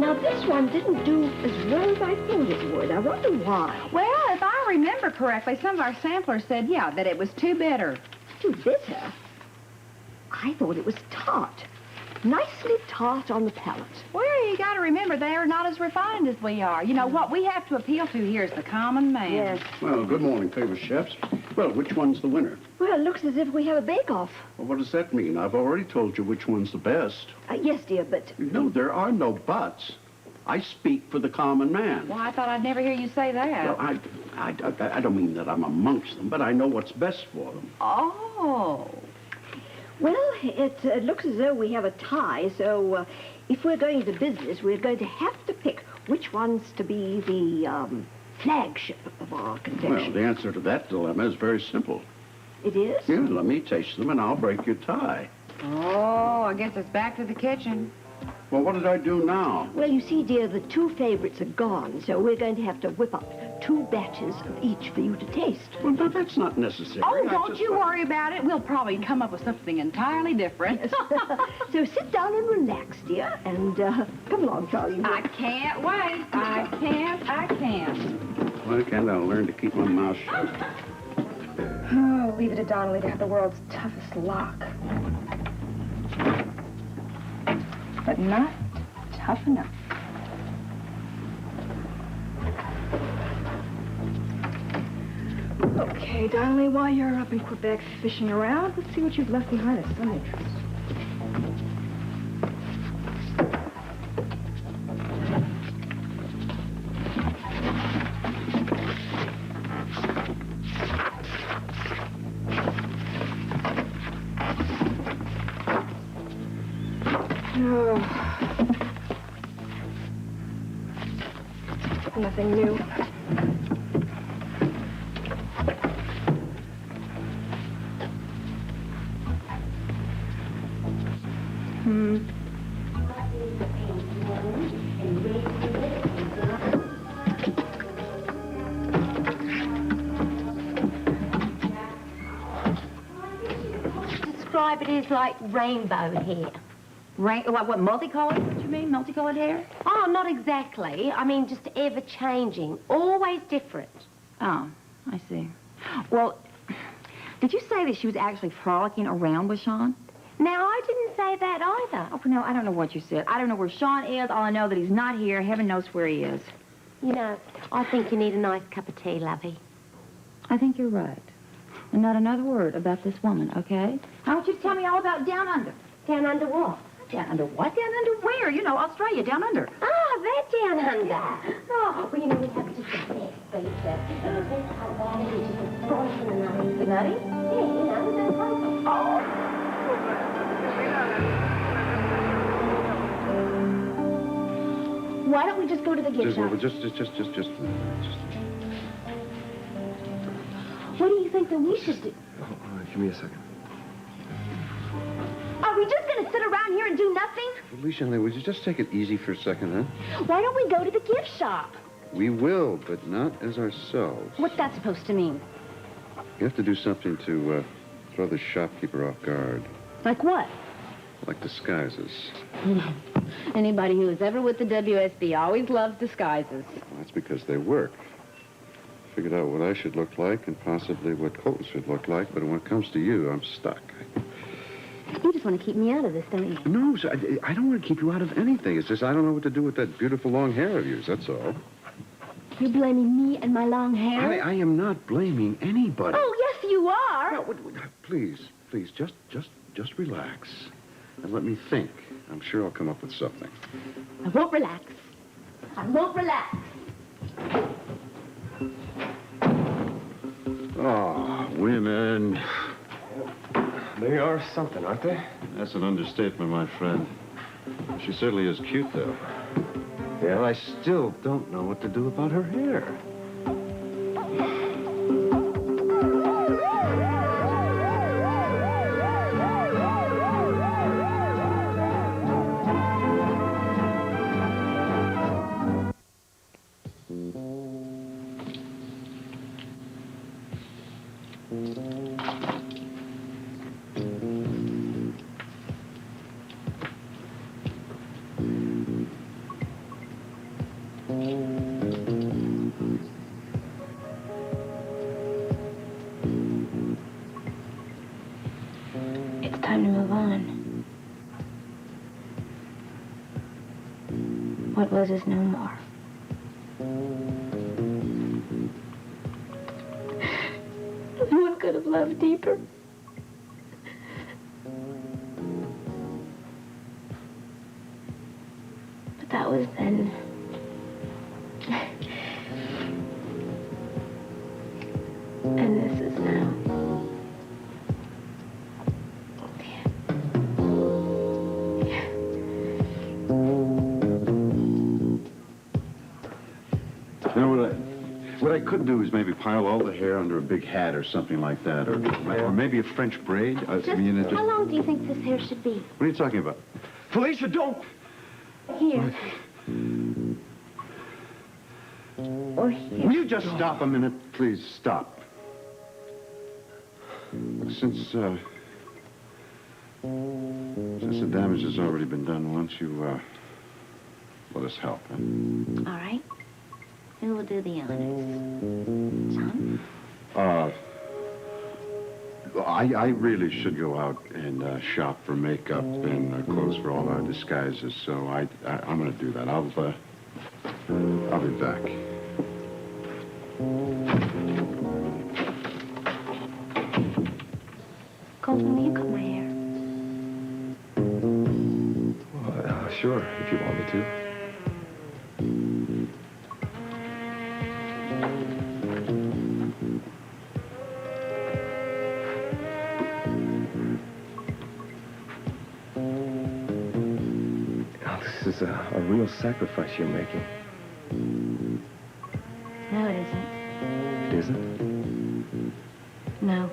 Now, this one didn't do as well as I thought it would. I wonder why. Well, if I remember correctly, some of our samplers said, yeah, that it was too bitter. Too bitter? I thought it was tart. Nicely tart on the palate. Well, you got to remember, they're not as refined as we are. You know, what we have to appeal to here is the common man. Yes. Well, good morning, famous chefs. Well, which one's the winner? Well, it looks as if we have a bake-off. Well, what does that mean? I've already told you which one's the best. Yes, dear, but... No, there are no buts. I speak for the common man. Well, I thought I'd never hear you say that. Well, I don't mean that I'm amongst them, but I know what's best for them. Oh. Well, it looks as though we have a tie, so if we're going to business, we're going to have to pick which one's to be the flagship of our confection. Well, the answer to that dilemma is very simple. It is? Yeah, let me taste them and I'll break your tie. Oh, I guess it's back to the kitchen. Well, what did I do now? Well, you see, dear, the two favorites are gone, so we're going to have to whip up 2 batches of each for you to taste. Well, that's not necessary. Oh, don't you worry about it. We'll probably come up with something entirely different. So sit down and relax, dear, and come along, Charlie. I can't wait. I can't. Why can't I learn to keep my mouth shut? Oh, leave it to Donnelly to have the world's toughest lock. But not tough enough. Okay, Donnelly, while you're up in Quebec fishing around, let's see what you've left behind us. Some interest. Oh. Nothing new. Describe it as like rainbow hair. What, multicolored? What you mean, multicolored hair? Oh, not exactly. I mean, just ever-changing. Always different. Oh, I see. Well, did you say that she was actually frolicking around with Sean? Now, I didn't say that either. Oh, no, I don't know what you said. I don't know where Sean is. All I know that he's not here. Heaven knows where he is. You know, I think you need a nice cup of tea, lovey. I think you're right. And not another word about this woman, okay? I want you to tell me all about Down Under. Down under what? Down under what? Down under where? You know, Australia, down under. Ah, that down under. Oh, well, you know, we have to just go there, please, sir. The nutty? Yeah, you know, Why don't we just go to the gift shop? Just. What do you think that we should do? Give me a second. Are we just going to sit around here and do nothing? Felicia, would you just take it easy for a second, huh? Why don't we go to the gift shop? We will, but not as ourselves. What's that supposed to mean? You have to do something to throw the shopkeeper off guard. Like what? Like disguises. Anybody who was ever with the WSB always loves disguises. Well, that's because they work. Figured out what I should look like and possibly what Colton should look like, but when it comes to you, I'm stuck. You just want to keep me out of this, don't you? No, sir, I don't want to keep you out of anything. It's just I don't know what to do with that beautiful long hair of yours, that's all. You're blaming me and my long hair? I am not blaming anybody. Oh, yes, you are. No, please, just relax. And let me think. I'm sure I'll come up with something. I won't relax. I won't relax. Oh, women. They are something, aren't they? That's an understatement, my friend. She certainly is cute, though. Yeah? But I still don't know what to do about her hair. What was is no more. No one could have loved deeper. But that was then. And this is now. You know, what I could do is maybe pile all the hair under a big hat or something like that, or maybe a French braid. How long do you think this hair should be? What are you talking about? Felicia, don't! Here. Or here. Will you just stop a minute? Please, stop. Look, since the damage has already been done, why don't you, let us help, huh? All right. Who will do the honors? Son? I really should go out and shop for makeup and clothes for all our disguises, so I'm going to do that. I'll be back. Colton, will you cut my hair? Well, sure, if you want me to. Now, this is a real sacrifice you're making. No, it isn't. It isn't? No.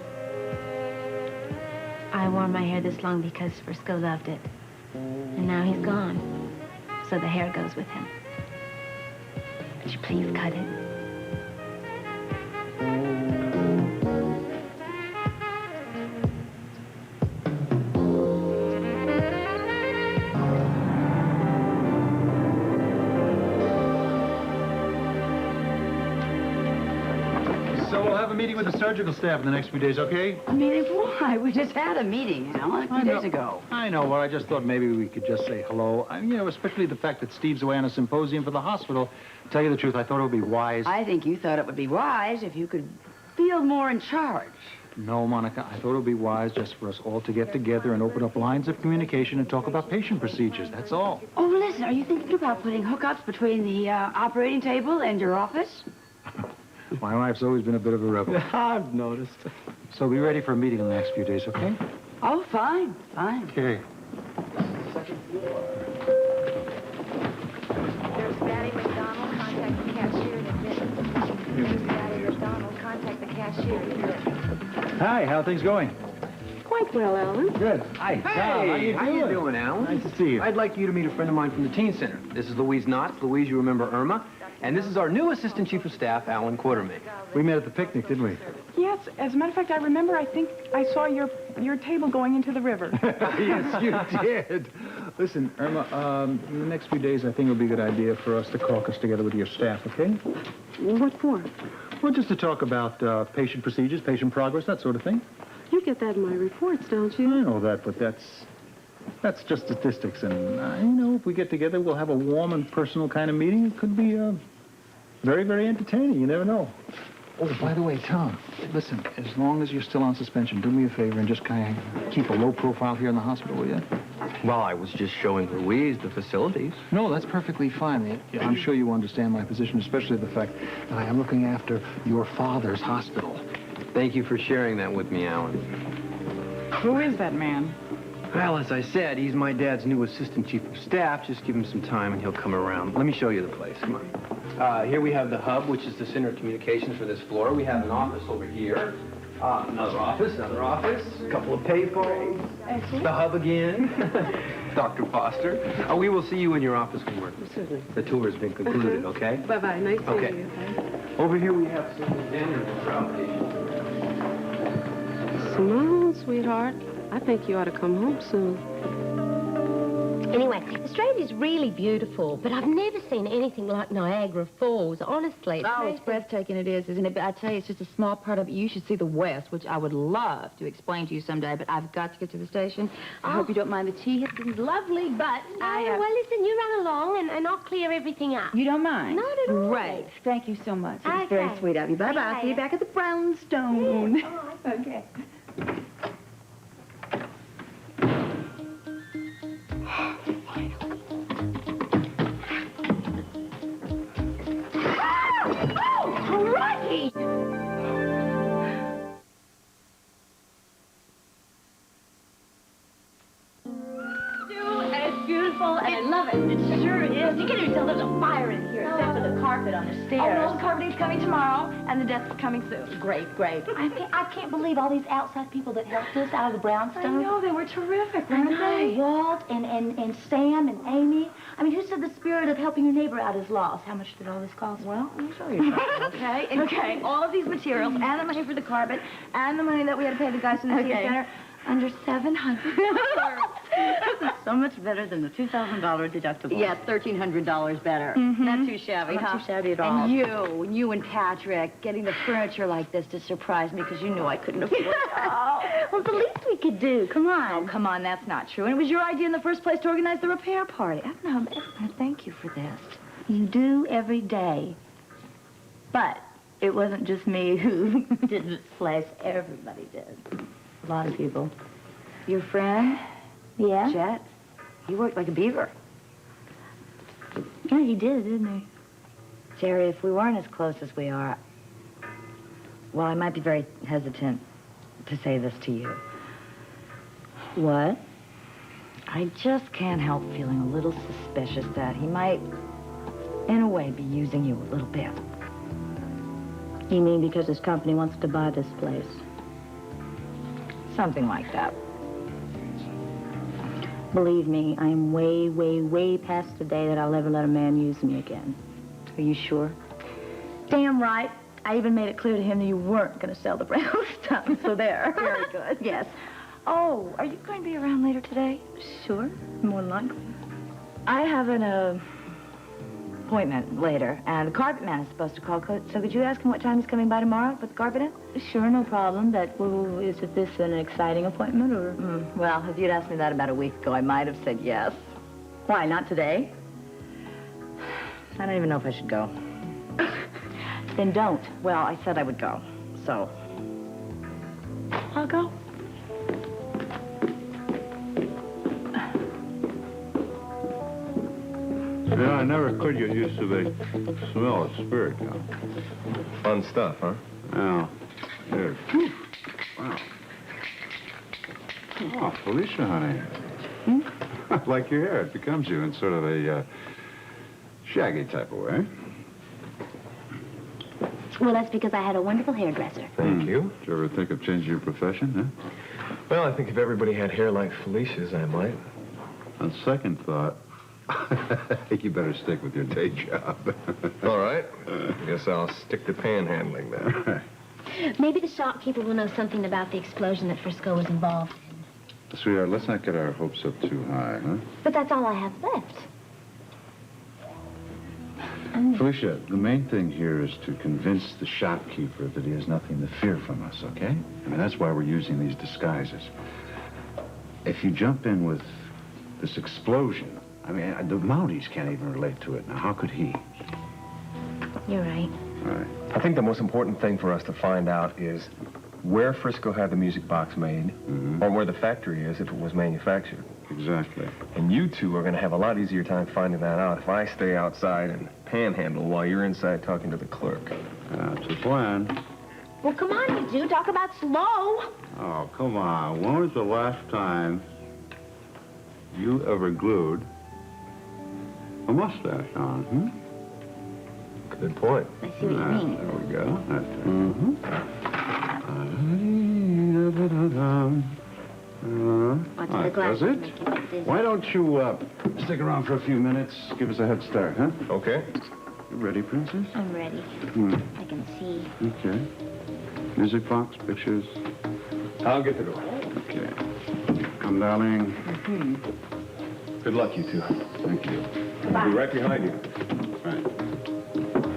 I wore my hair this long because Frisco loved it. And now he's gone. So the hair goes with him. Would you please cut it? So we'll have a meeting with the surgical staff in the next few days, okay? A meeting? Why? We just had a meeting, Alan, a few days ago. I know. Well, I just thought maybe we could just say hello. Especially the fact that Steve's away on a symposium for the hospital. To tell you the truth, I thought it would be wise. I think you thought it would be wise if you could feel more in charge. No, Monica, I thought it would be wise just for us all to get together and open up lines of communication and talk about patient procedures. That's all. Oh, listen, are you thinking about putting hookups between the operating table and your office? My wife's always been a bit of a rebel. I've noticed. So be ready for a meeting in the next few days, okay? Oh, fine, fine. Okay. There's Daddy McDonald. Contact the cashier in admission. There's Daddy McDonald. Contact the cashier in admission. Hi, how are things going? Quite well, Alan. Good. Hi, Tom. How you doing? Alan? Nice to see you. I'd like you to meet a friend of mine from the teen center. This is Louise Knotts. Louise, you remember Irma. And this is our new assistant chief of staff, Alan Quartermain. We met at the picnic, didn't we? Yes, as a matter of fact, I remember, I think I saw your table going into the river. Yes, you did. Listen, Irma, in the next few days, I think it'll be a good idea for us to caucus together with your staff, okay? What for? Well, just to talk about patient procedures, patient progress, that sort of thing. You get that in my reports, don't I you? know that, but that's just statistics. And, if we get together, we'll have a warm and personal kind of meeting. It could be very, very entertaining. You never know. Oh, by the way, Tom, listen, as long as you're still on suspension, do me a favor and just kind of keep a low profile here in the hospital, will you? Well, I was just showing Louise the facilities. No, that's perfectly fine. I'm sure you understand my position, especially the fact that I am looking after your father's hospital. Thank you for sharing that with me, Alan. Who is that man? Well, as I said, he's my dad's new assistant chief of staff. Just give him some time and he'll come around. Let me show you the place. Come on. Here we have the hub, which is the center of communications for this floor. We have an office over here. Another office, a couple of payphones. The hub again. Dr. Foster. We will see you in your office when the tour has been concluded, okay? Bye-bye. Nice Okay. you. Over here we have some examiners for outpatients. Simone, sweetheart, I think you ought to come home soon. Anyway, Australia's really beautiful, but I've never seen anything like Niagara Falls, honestly. Oh, it's breathtaking, it is, isn't it? But I tell you, it's just a small part of it. You should see the West, which I would love to explain to you someday, but I've got to get to the station. I hope you don't mind the tea. It's been lovely, but Well, listen, you run along, and I'll clear everything up. You don't mind? Not at all. Great. Thank you so much. It's very Okay. sweet of you. Bye-bye. See you back at the Brownstone. Okay. It's beautiful, and I love it. It sure is. You can't even tell there's a fire in here, except for the carpet on the stairs. Oh, no, the carpeting's coming tomorrow, and the desk's coming soon. Great, great. I can't believe all these outside people that helped us out of the brownstone. I know, they were terrific, I weren't know. they? Walt and Sam and Amy. I mean, who said the spirit of helping your neighbor out is lost? How much did all this cost? Well, I'll show you something, okay? Okay, all of these materials, and the money for the carpet, and the money that we had to pay the guys from the theater center, under $700. This is so much better than the $2,000 deductible. Yes, $1,300 better. Not too shabby, Not too shabby at all. And you and Patrick getting the furniture like this to surprise me because you knew I couldn't afford it. Well, the least we could do. Come on. Oh, come on, that's not true. And it was your idea in the first place to organize the repair party. I don't know, I'm ever going to thank you for this. You do every day. But it wasn't just me who did this place. Everybody did. A lot of people. Your friend, Yeah? Jet, he worked like a beaver. Yeah, he did, didn't he? Jerry, if we weren't as close as we are, well, I might be very hesitant to say this to you. What? I just can't help feeling a little suspicious that he might, in a way, be using you a little bit. You mean because his company wants to buy this place? Something like that. Believe me, I'm way, way, way past the day that I'll ever let a man use me again. Are you sure? Damn right. I even made it clear to him that you weren't going to sell the brownstone, so there. Very good. Yes. Oh, are you going to be around later today? Sure. More than likely. I have an appointment later, and the carpet man is supposed to call. So could you ask him what time he's coming by tomorrow with the carpet in? Sure, no problem. But is this an exciting appointment, or? Well, if you'd asked me that about a week ago, I might have said yes. Why, not today? I don't even know if I should go. Then don't. Well, I said I would go, so I'll go. Yeah, I never could get used to the smell of spirit now. Fun stuff, huh? Yeah. Here. Wow. Oh, Felicia, honey. I like your hair. It becomes you in sort of a shaggy type of way. Well, that's because I had a wonderful hairdresser. Thank you. Did you ever think of changing your profession, huh? Well, I think if everybody had hair like Felicia's, I might. On second thought, you better stick with your day job. All right. Guess I'll stick to panhandling then. Maybe the shopkeeper will know something about the explosion that Frisco was involved in. Sweetheart, let's not get our hopes up too high, huh? But that's all I have left. Felicia, the main thing here is to convince the shopkeeper that he has nothing to fear from us, okay? I mean, that's why we're using these disguises. If you jump in with this explosion, I mean, the Mounties can't even relate to it. Now, how could he? You're right. All right. I think the most important thing for us to find out is where Frisco had the music box made, or where the factory is if it was manufactured. Exactly. And you two are going to have a lot easier time finding that out if I stay outside and panhandle while you're inside talking to the clerk. That's the plan. Well, come on, you two. Talk about slow. Oh, come on. When was the last time you ever glued a mustache on, Good point. I see what you mean. There we go. Watch All the right, glass. does it? Why don't you stick around for a few minutes? Give us a head start, huh? Okay. You ready, Princess? I'm ready. I can see. Okay. Music box, pictures. I'll get the door. Okay. Come, darling. Good luck, you two. Thank you. I'll be right behind you. Right.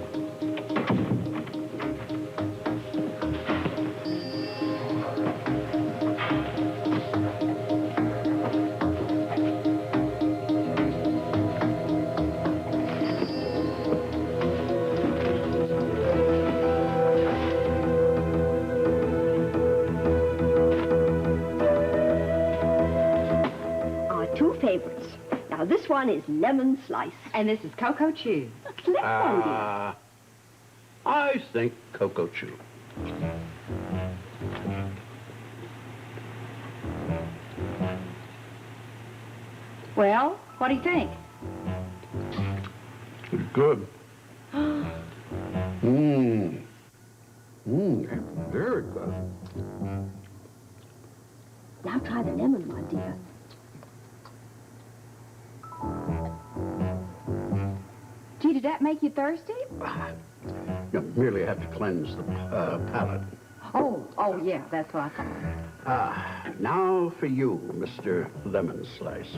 Our two favorites. Now, this one is lemon slice. And this is Cocoa Chew. I think Cocoa Chew. Well, what do you think? It's good. Very good. Now try the lemon one, dear. Gee, did that make you thirsty? You merely have to cleanse the palate. Oh, yeah, that's what I thought. Now for you, Mr. Lemon Slice.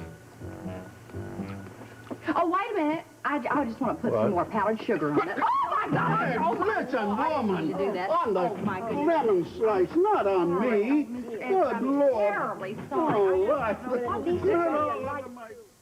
Oh, wait a minute. I just want to put What? some more powdered sugar on it. Oh, my God! Hey, listen, woman. to do that. On the Oh, my goodness. lemon slice, not on me. Good Lord. Terribly sorry. Oh, Well, these are very like